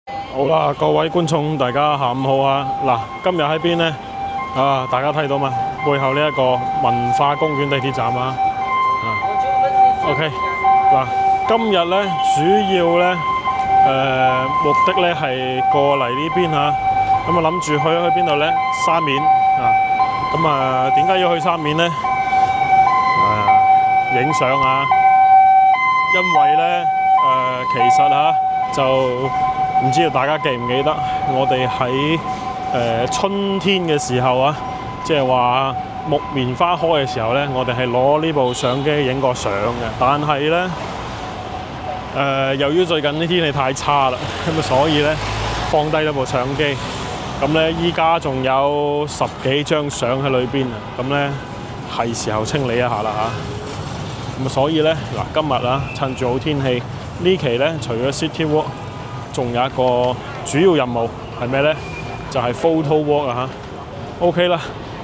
好啦，各位觀眾，大家下午好啊！嗱，今日喺邊呢？大家睇到嘛？背後呢一個文化公園地鐵站啊。OK， 嗱，今日呢主要呢，目的呢係過嚟呢邊嚇，咁啊諗住去邊度呢？沙面啊，咁啊點解要去沙面呢？影相啊，因為呢，其實就唔知道大家記唔記得，我哋喺春天嘅時候啊，即係話木棉花開嘅時候呢，我哋係攞呢部相機影過相嘅。但係呢，由於最近啲天氣太差啦，咁所以呢放低咗部相機。咁呢，依家仲有10幾張相喺裏邊啊，咁呢係時候清理一下啦嚇。咁所以呢，嗱今日趁住好天氣，呢期呢除咗 City Walk，仲有一個主要任務係咩呢？就係 Photo Walk 啊嚇。OK 啦，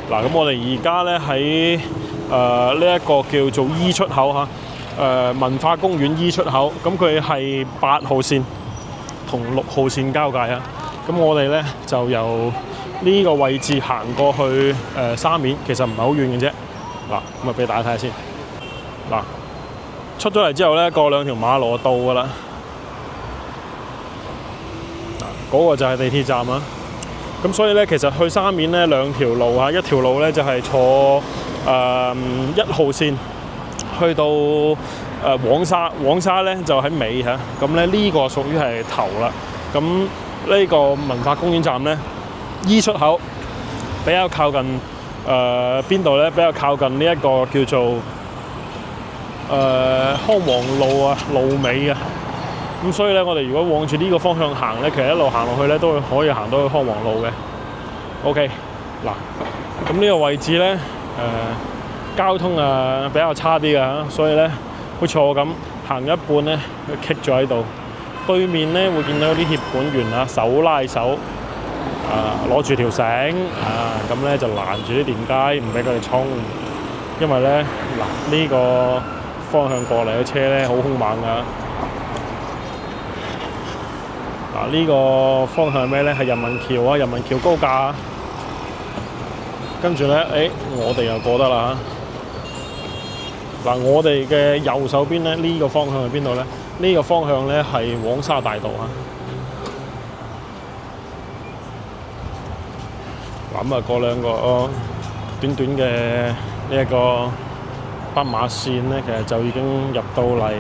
嗱咁我哋而家呢喺呢一個叫做 E 出口嚇，文化公園 E 出口，咁佢係8號線同6號線交界啊。咁我哋呢就由呢個位置行過去沙面，其實唔係好遠嘅啫。嗱，咁啊俾大家睇下先。嗱，出咗嚟之後呢，過2條馬路就到㗎啦。嗰個就係地鐵站啊。咁所以呢，其實去沙面呢2條路啊，一條路呢就係坐1號線去到黃沙，黃沙呢就喺尾嚇。咁呢呢個屬於係頭啦。咁呢個文化公園站呢 E 出口比較靠近邊度呢？比較靠近呢一個叫做康王路啊，路尾啊。咁所以咧，我哋如果往住呢個方向行咧，其實一路行落去咧，都會可以行到去康王路嘅。OK， 嗱，咁呢個位置咧，交通比較差啲㗎，所以咧，好似我咁行一半咧，佢棘咗喺度。對面咧會見到啲協管員啊，手拉手，攞住條繩咁咧就攔住啲電街，唔俾佢哋衝。因為咧，嗱呢個方向過嚟嘅車咧好兇猛㗎。嗱，呢個方向係咩呢？係人民橋啊，人民橋高架啊。跟住呢，我哋又過得啦嚇。嗱，我哋嘅右手邊呢，呢個方向係邊度呢？呢個方向呢係黃沙大道啊。咁啊，過2個短短嘅呢一個斑馬線呢，其實就已經入到嚟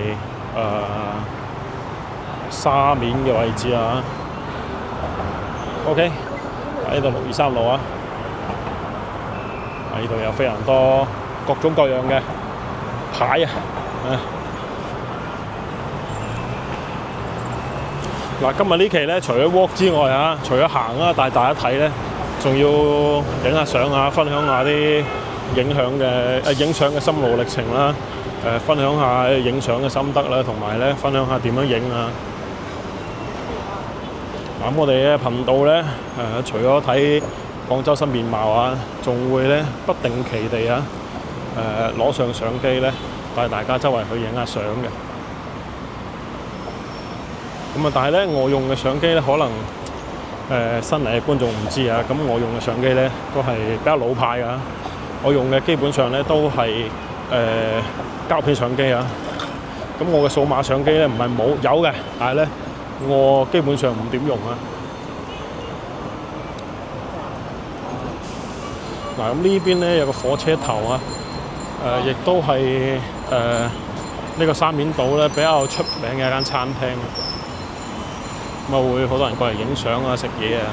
沙面嘅位置啊。OK， 喺度623路啊。呢度有非常多各種各樣嘅牌啊。嗱，今日呢期咧，除咗 walk 之外除咗行帶大家睇咧，仲要影下相啊，分享下啲影相嘅心路歷程啦。分享下影相嘅心得啦，同埋咧分享下點樣影啊。咁我哋嘅頻道咧，除咗睇廣州新面貌啊，仲會咧不定期地攞上相機咧，帶大家周圍去影下相嘅。咁但係咧，我用嘅相機咧，可能新嚟嘅觀眾唔知啊。咁我用嘅相機咧，都係比較老派㗎。我用嘅基本上咧都係膠片相機啊。咁我嘅數碼相機咧唔係冇有嘅，但係咧我基本上唔點用啊。嗱，咁呢邊咧有個火車頭啊，亦都係呢個沙面島咧比較出名嘅一間餐廳。咁啊會好多人過嚟影相啊、食嘢啊。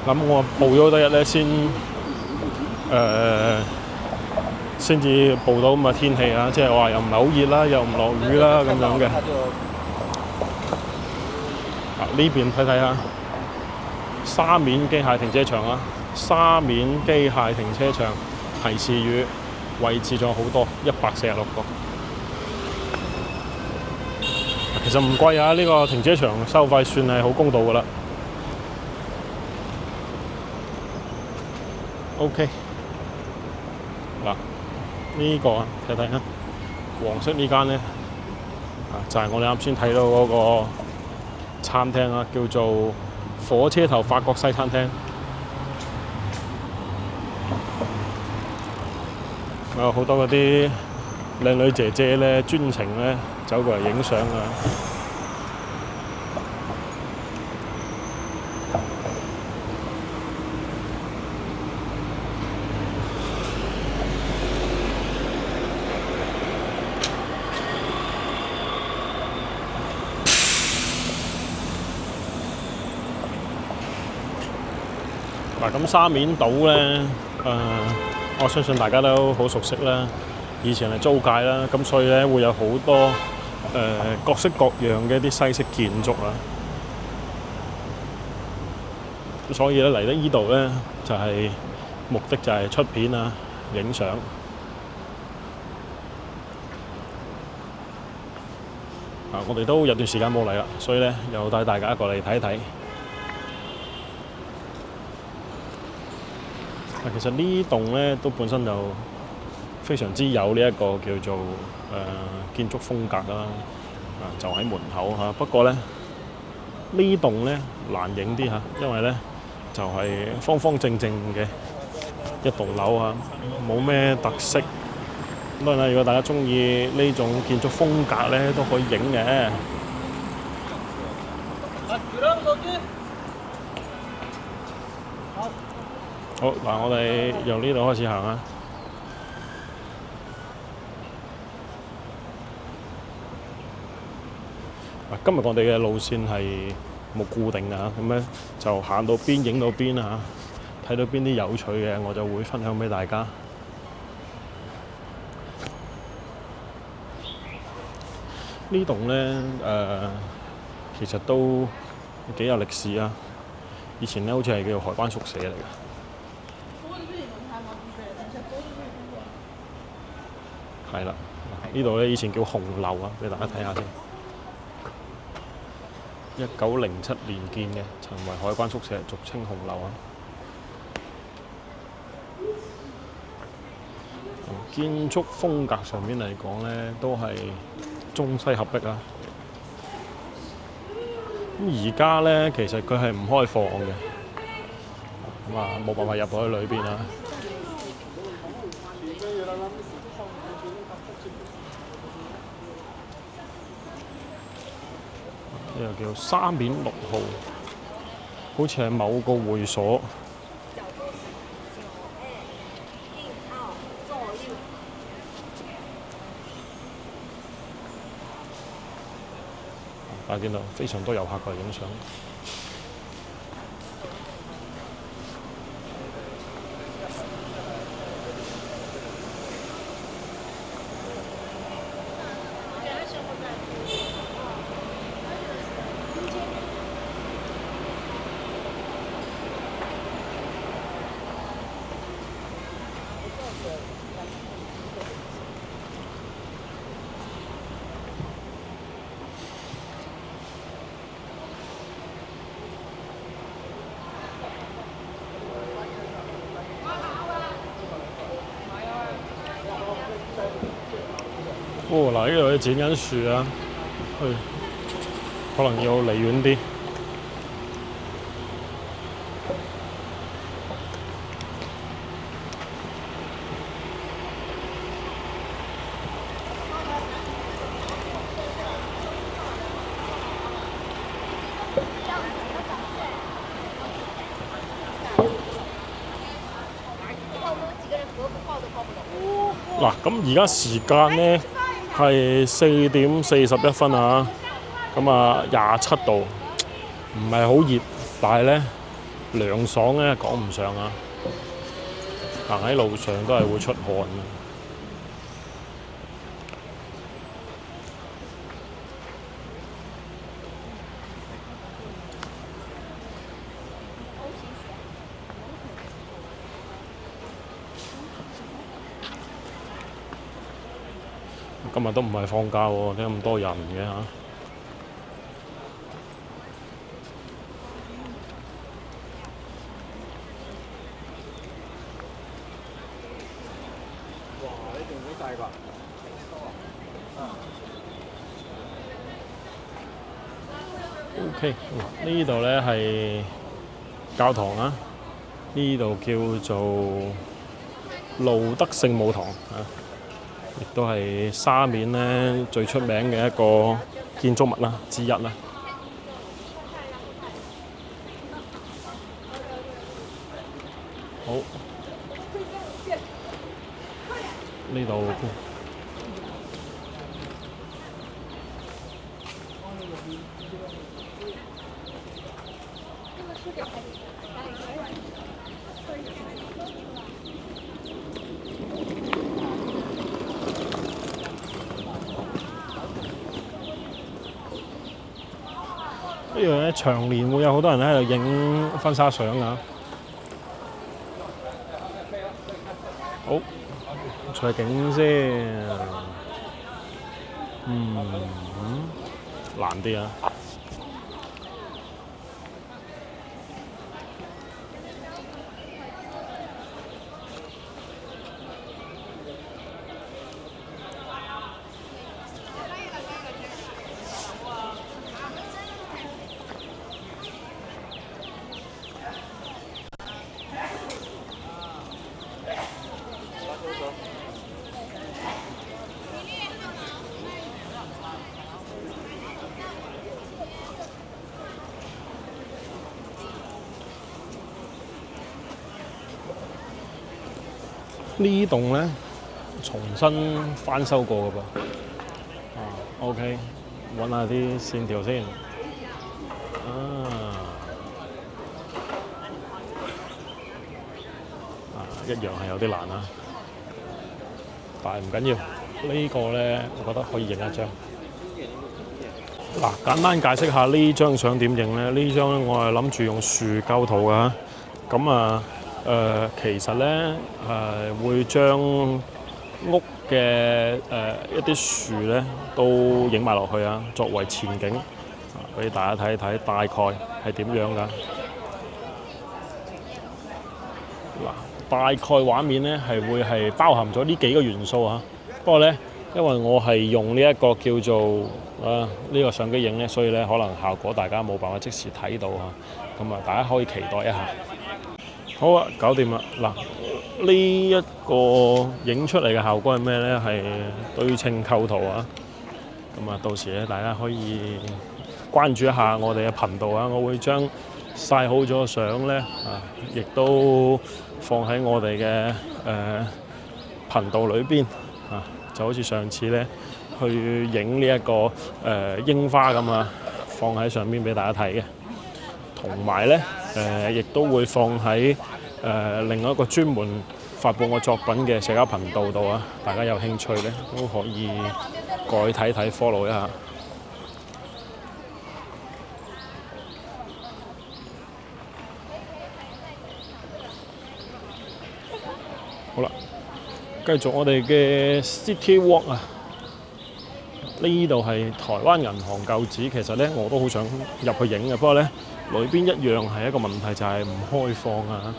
咁我報咗多日咧先至報到咁嘅天氣啊，即係話又唔係好熱啦，又唔落雨啦咁樣嘅。呢邊睇睇下沙面機械停車場啊，沙面機械停車場提示語位置仲有好多，146個。其實唔貴啊，呢個停車場收費算係好公道㗎啦。OK， 嗱呢個睇睇啊，黃色呢間咧就係我哋啱先睇到嗰個餐廳啊，叫做火車頭法國西餐廳。有好多嗰啲靚女姐姐咧，專程咧走過嚟影相啊！嗱，咁沙面島咧，我相信大家都好熟悉啦。以前係租界啦，咁所以咧會有好多各式各樣嘅一啲西式建築啊。所以咧嚟到呢度咧，就係目的就係出片啊、影相。我哋都有段時間冇嚟啦，所以咧又帶大家過嚟睇一睇。其實呢棟咧都本身就非常之有呢一個叫做建築風格啦，就喺門口嚇。不過咧呢棟咧難影啲嚇，因為咧就係方方正正嘅一棟樓嚇，冇咩特色。當然啦，如果大家中意呢種建築風格咧，都可以影嘅。好嗱，我哋由呢度開始行啊！今日我哋嘅路線係冇固定㗎，咁咧就行到邊影到邊啊！睇到邊啲有趣嘅，我就會分享俾大家。呢棟咧其實都幾有歷史啊！以前咧好似係叫海關宿舍嚟嘅。係啦，呢度咧以前叫紅樓啊，俾大家睇下先。1907年建嘅，曾為海關宿舍，俗稱紅樓啊。建築風格上面嚟講咧，都係中西合璧啊。咁而家咧，其實佢係唔開放嘅，咁啊冇辦法入到去裏邊啊。呢個叫沙面6號，好似係某個會所。大家見到非常多遊客過嚟影相。嗱，呢度剪緊樹啊，可能要離遠啲。嗱，咁而家時間咧係4點41分啊，咁啊27度，唔係好熱，但係咧涼爽咧講唔上啊，行喺路上都係會出汗啊。今日都唔係放假喎，點解咁多人嘅嚇？哇！呢仲好大㗎〜OK，呢度咧係教堂啊，呢度叫做路德聖母堂啊，亦都係沙面咧最出名嘅一個建築物啦之一啦。好，呢度。呢樣咧長年會有好多人喺度影婚紗相啊！好，出景先，難啲啊！呢棟咧重新翻修過嘅噃。OK， 揾下啲線條先。一樣係有啲難啊，但係唔緊要。呢個咧，我覺得可以影一張。嗱，簡單解釋下呢張相點影咧？呢張咧，我係諗住用樹構圖㗎。咁啊〜其實咧會將屋嘅一啲樹咧都影埋落去啊，作為前景俾大家睇睇大概係點樣㗎。嗱，大概畫面咧會係包含咗呢幾個元素啊。不過咧，因為我係用呢一個叫做呢個相機影咧，所以咧可能效果大家冇辦法即時睇到啊。咁啊，大家可以期待一下。好啊，搞掂啦！嗱，呢一個影出嚟嘅效果係咩咧？係對稱構圖啊！咁啊，到時咧大家可以關注一下我哋嘅頻道啊！我會將曬好咗相咧亦都放喺我哋嘅頻道裏邊啊，就好似上次咧去影呢一個櫻花咁啊，放喺上邊俾大家睇嘅。同埋咧亦都會放喺另外一個專門發布我作品嘅社交頻道度啊，大家有興趣咧都可以過去睇睇 follow 一下。好啦，繼續我哋嘅 City Walk 啊！呢度係台灣銀行舊址，其實咧我都好想入去影嘅，不過咧裏邊一樣係一個問題，就係唔開放啊！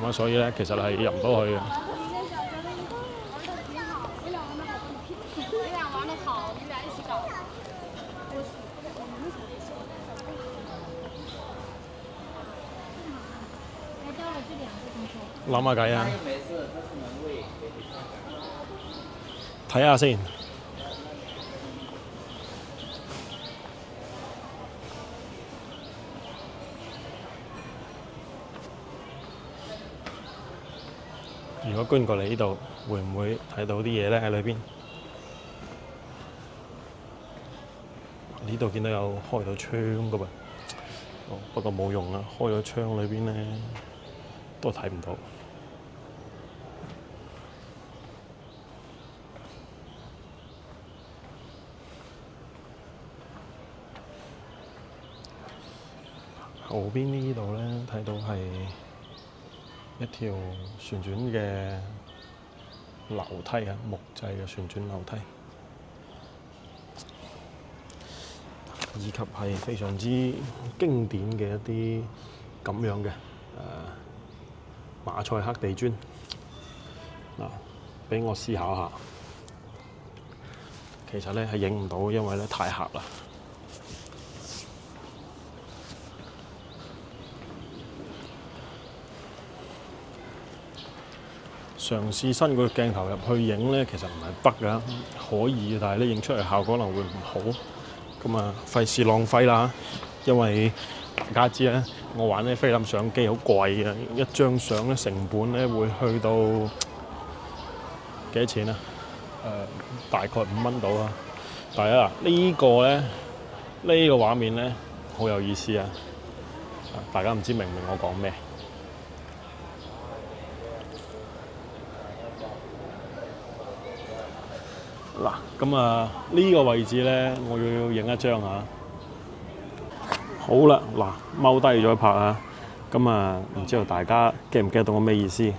咁啊，所以咧其實係入唔到去嘅。諗下計啊！睇下先。如果捐過嚟呢度，會唔會睇到啲嘢咧喺裏邊？呢度見到有開到窗㗎噃，不過冇用啦，開咗窗裏邊咧都睇唔到。後邊呢度咧睇到係一條旋轉嘅樓梯啊，木製嘅旋轉樓梯，以及係非常之經典嘅一啲咁樣嘅馬賽克地磚。嗱，俾我思考下，其實咧係影唔到，因為咧太黑啦。嘗試伸個鏡頭入去影咧，其實唔係得㗎，可以，但係咧影出嚟效果可能會唔好。咁啊，費事浪費啦，因為大家知咧，我玩呢菲林相機好貴嘅，一張相咧成本咧會去到幾多錢啊？大概5蚊到啦。但係啊，呢個咧，呢個畫面咧好有意思啊！大家唔知明唔明我講咩？嗱，咁啊呢個位置咧，我要影一張啊！好啦，嗱，踎低咗拍啊！咁啊，唔知道大家 get 唔 get 到我咩意思？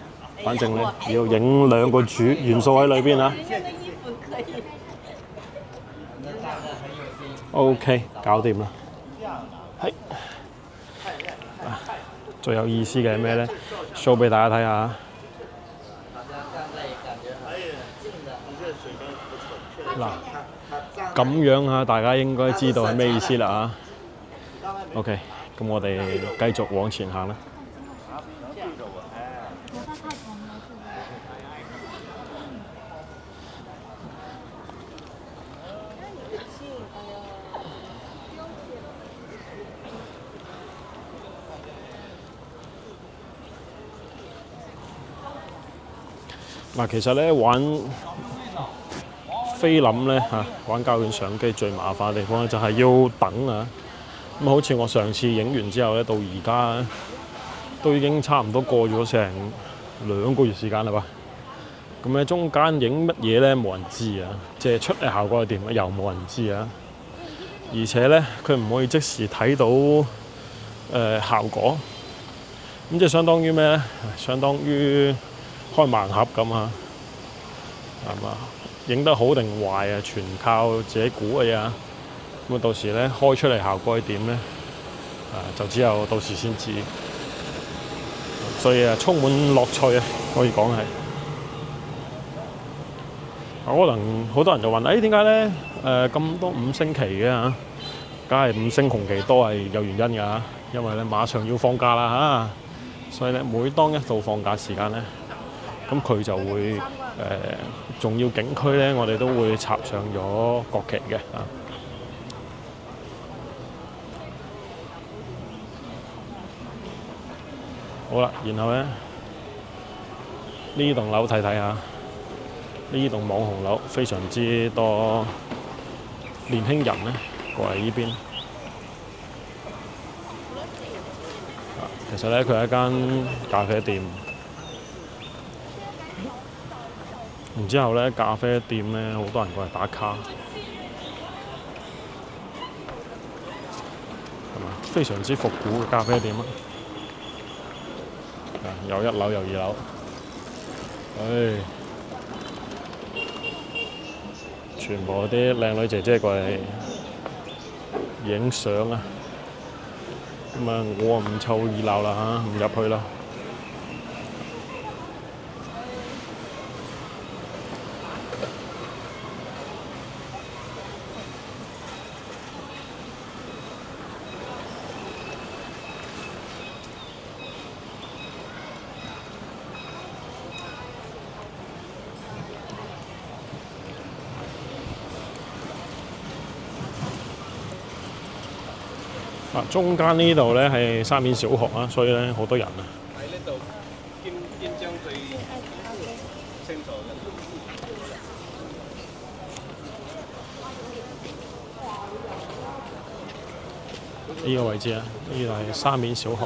反正咧要影2個主元素喺裏邊啊。OK， 搞掂啦。係。最有意思嘅係咩咧 ？show 俾大家睇下。嗱，咁樣啊，大家應該知道係咩意思啦啊。OK， 咁我哋繼續往前行啦。嗱，其實咧玩菲林咧玩膠卷相機最麻煩嘅地方咧就係要等啊。咁好似我上次影完之後咧，到而家都已經差唔多過咗成2個月時間啦吧。咁咧中間影乜嘢咧冇人知啊，即係出嚟效果係點又冇人知啊。而且咧佢唔可以即時睇到效果，咁即係相當於咩咧？相當於開盲盒咁啊，係嘛？影得好定壞啊，全靠自己估嘅呀。咁啊，到時咧開出嚟效果係點咧？就只有到時先知。所以充滿樂趣啊，可以講係。可能好多人就問：點解咧？咁多5星期嘅嚇，梗係5星紅旗多係有原因㗎。因為咧馬上要放假啦嚇，所以咧每當一到放假時間咧，咁佢就會重要景區咧，我哋都會插上咗國旗嘅啊。好啦，然後咧呢棟樓睇睇下，呢棟網紅樓非常之多年輕人咧過嚟呢邊。其實咧佢係一間咖啡店。然之後咧，咖啡店咧好多人過嚟打卡，係嘛？非常之復古嘅咖啡店啊！有1樓有2樓，全部啲靚女姐姐過嚟影相啊！咁啊，我唔湊熱鬧啦嚇，唔入去啦。中間呢度咧係沙面小學啊，所以咧好多人啊。喺呢度邊張最清楚嘅？呢個位置啊，呢度係沙面小學。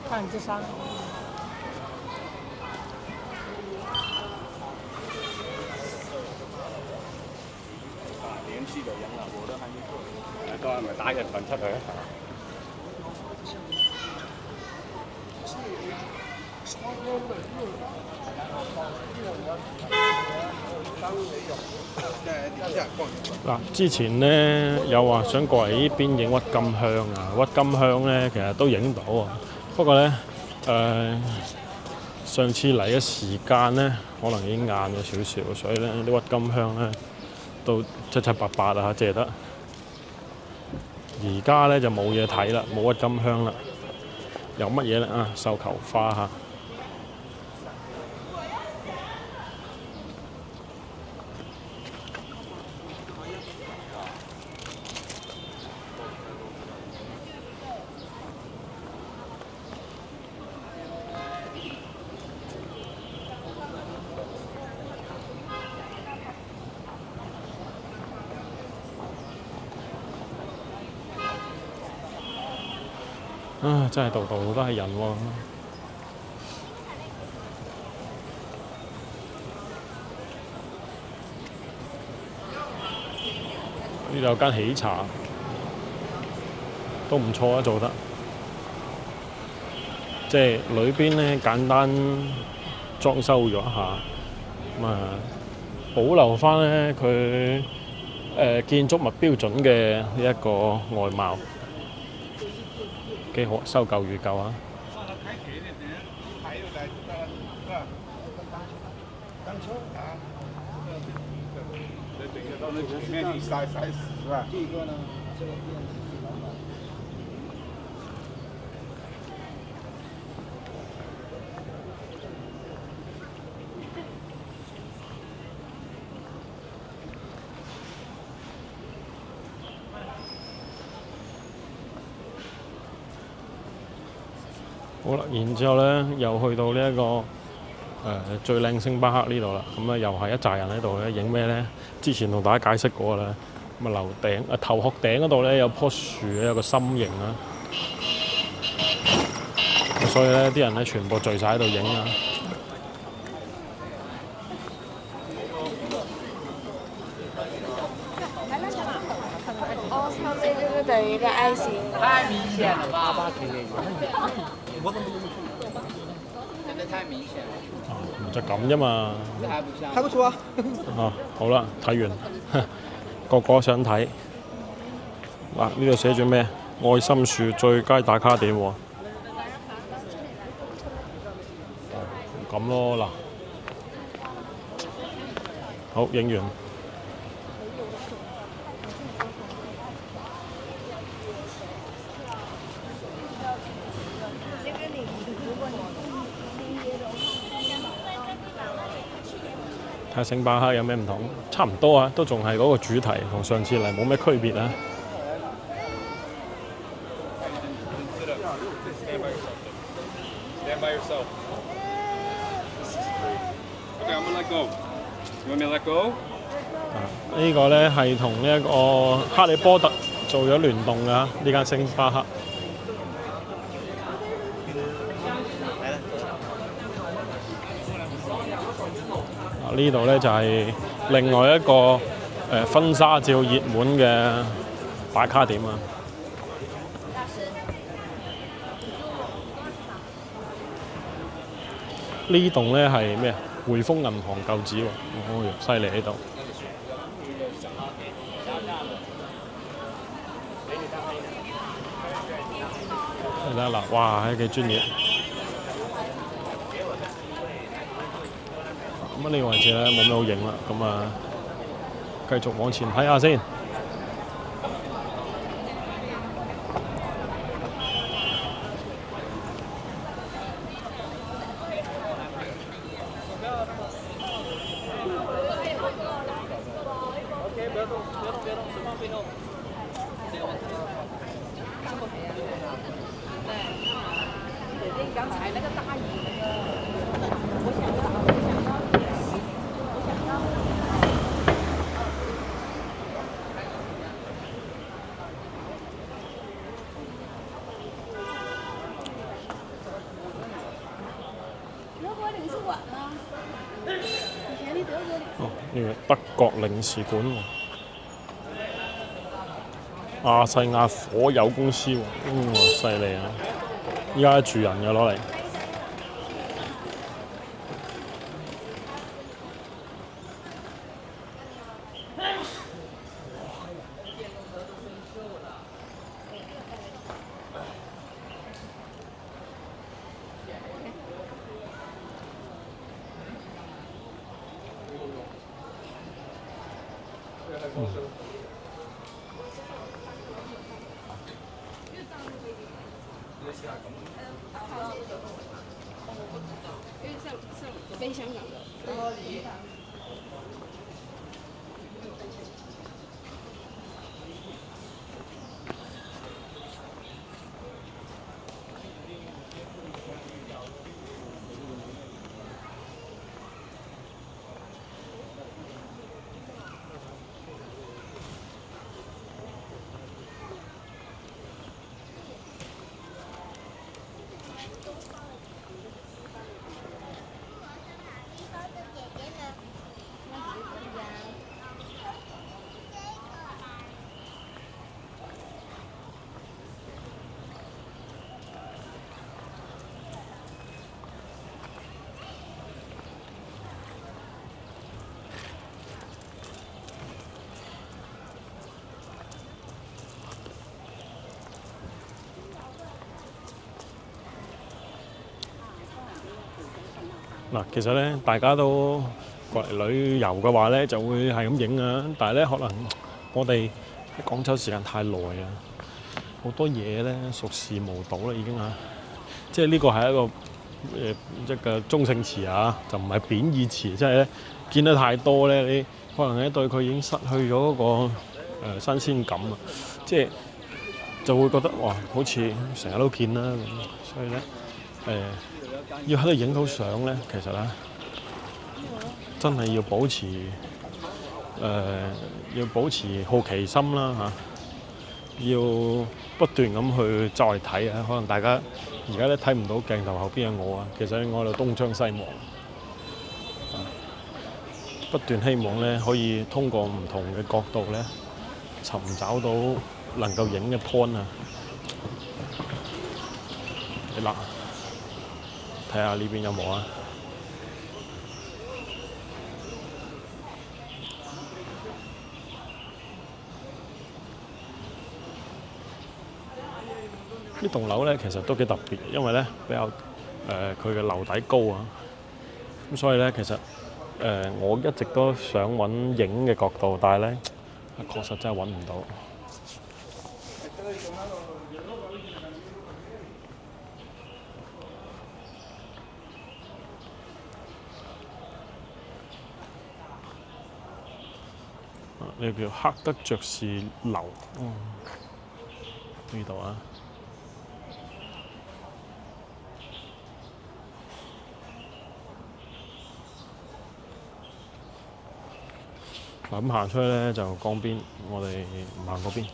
看這山。年紀嘅人啊，我都喺呢度。都係咪打1份出去啊？嗱，之前咧有話想過嚟呢邊影鬱金香啊，鬱金香咧其實都影到啊，不過咧少上次嚟嘅時間咧，可能已經晏咗少少，所以咧啲鬱金香咧都七七八八啊，借得。而家咧就冇嘢睇啦，冇鬱金香啦，有乜嘢咧啊？繡球花嚇。啊！真係度度都係人喎。呢度有間喜茶，都唔錯啊，做得。即係裏邊咧簡單裝修咗一下，咁啊保留翻咧佢建築物標準嘅呢一個外貌。幾好，收舊如舊啊！好啦，然之後咧又去到呢一個最靚星巴克呢度啦，咁啊又係一紮人喺度咧影咩咧？之前同大家解釋過啦，咁啊樓頂頭殼頂嗰度咧有棵樹有個心形啦，所以咧啲人咧全部聚晒喺度影啊！哦，上面这个等于一个爱心。太明显了吧？真的太明显了。就咁啫嘛。還不錯啊！啊，好啦，睇完，個個想睇。嗱，呢度寫住咩？愛心樹最佳打卡點喎。咁咯，嗱，好，影完。睇下星巴克有咩唔同？差唔多啊，都仲係嗰個主題，同上次嚟冇咩區別啊。Stand by yourself. Okay, I'm gonna let go. You want me to let go? 呢個咧係同呢一個哈利波特做咗聯動㗎，呢間星巴克。呢度咧就係另外一個婚紗照熱門嘅打卡點啊！呢棟咧係咩啊？匯豐銀行舊址喎，哦，犀利喺度。睇下嗱，哇，係幾專業。咁呢個位置咧冇咩好影啦，咁啊繼續往前睇下先。刚才那个大雨哦，呢個德國領事館喎，亞細亞火油公司喎，犀利啊！依家住人嘅攞嚟。非香港的。嗱，其實咧，大家都過嚟旅遊嘅話咧，就會係咁影啊。但係咧，可能我哋喺廣州時間太耐啊，好多嘢咧熟視無睹啦，已經啊。即係呢個係一個中性詞啊，就唔係貶義詞。即係咧，見得太多咧，你可能咧對佢已經失去咗嗰個新鮮感啊。即係就會覺得哇，好似成日都見啦咁。所以咧要喺度影到相咧，其實咧真係要保持好奇心啦要不斷咁去周圍睇啊。可能大家而家都睇唔到鏡頭後邊有我啊，其實我喺度東張西望不斷希望咧可以通過唔同嘅角度咧尋找到能夠影嘅 point 啊。嗱，睇下呢邊有冇啊？呢棟樓咧其實都幾特別，因為咧比較佢嘅樓底高啊，咁所以咧其實我一直都想揾影嘅角度，但係咧確實真係揾唔到。呢個叫赫德爵士樓，呢度啊。嗱咁行出去咧就江邊，我哋唔行嗰邊。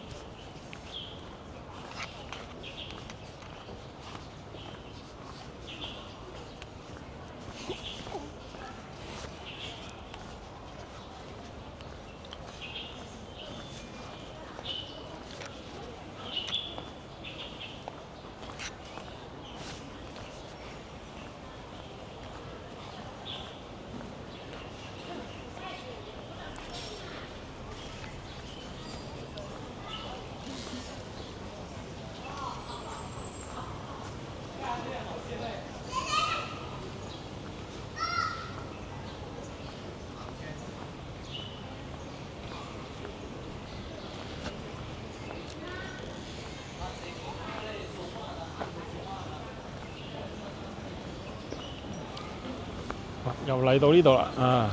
又嚟到呢度啦啊！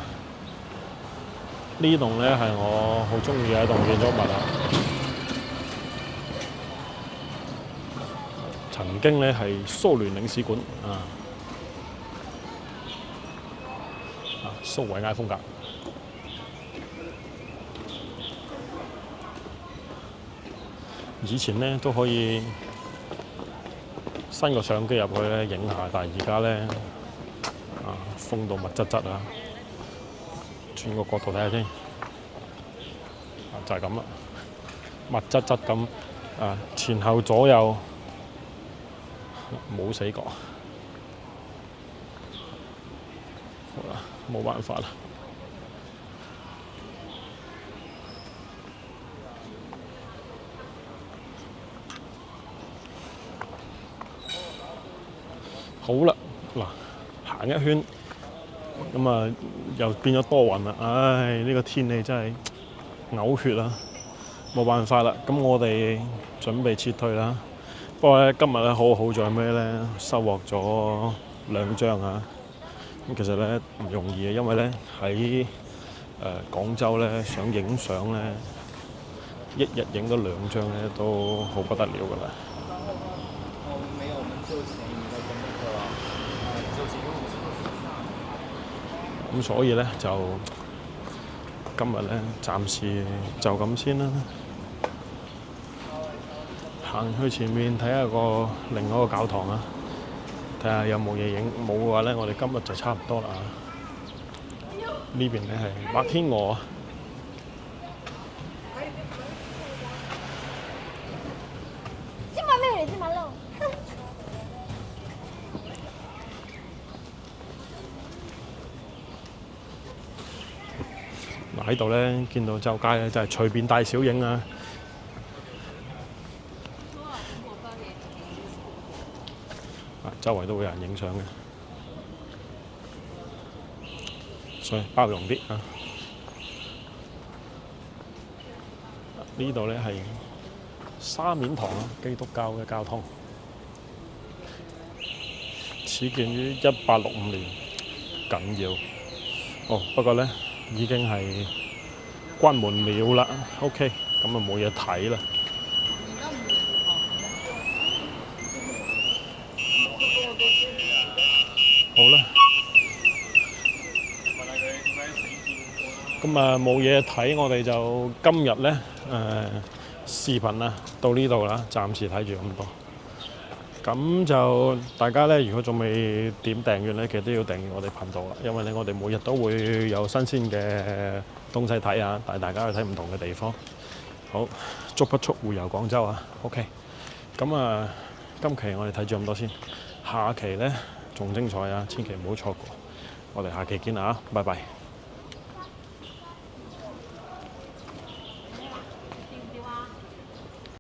呢棟咧係我好中意嘅一棟建築物啊。曾經咧係蘇聯領事館蘇維埃風格。以前咧都可以伸個相機入去咧影下，但係而家咧封到密質質啊！轉個角度睇下先，就係咁啦，密質質咁前後左右冇死角，好啦，冇辦法啦。好啦，嗱，行一圈。咁又變咗多雲啦！唉，呢個天氣真係嘔血啦，冇辦法啦。咁我哋準備撤退啦。不過咧，今日咧好在咩咧？收穫咗2張啊！咁其實咧唔容易嘅，因為咧喺廣州咧想影相咧，一日影到2張咧都好不得了㗎啦。咁所以咧就今日咧暫時就咁先啦。行去前面睇下另外一個教堂啊，睇下有冇嘢影。冇嘅話咧，我哋今日就差唔多啦。呢邊咧係白天鵝。芝麻咩嚟？芝麻撈。嗱喺度咧，見到周街咧就係隨便大小影啊！周圍都會有人影相嘅，所以包容啲啊！呢度咧係沙面堂啊，基督教嘅教堂，始建於1865年，緊要。哦，不過咧已經係關門了啦。OK， 咁啊冇嘢睇啦。好啦，咁啊冇嘢睇，我哋就今日咧視頻啊到呢度啦，暫時睇住咁多。咁就大家咧，如果仲未點訂閱咧，其實都要訂閱我哋頻道啦，因為咧我哋每日都會有新鮮嘅東西睇啊，帶大家去睇唔同嘅地方。好，足不出戶遊廣州啊 ，OK。咁啊，今期我哋睇住咁多先，下期咧仲精彩啊！千祈唔好錯過，我哋下期見啊！拜拜。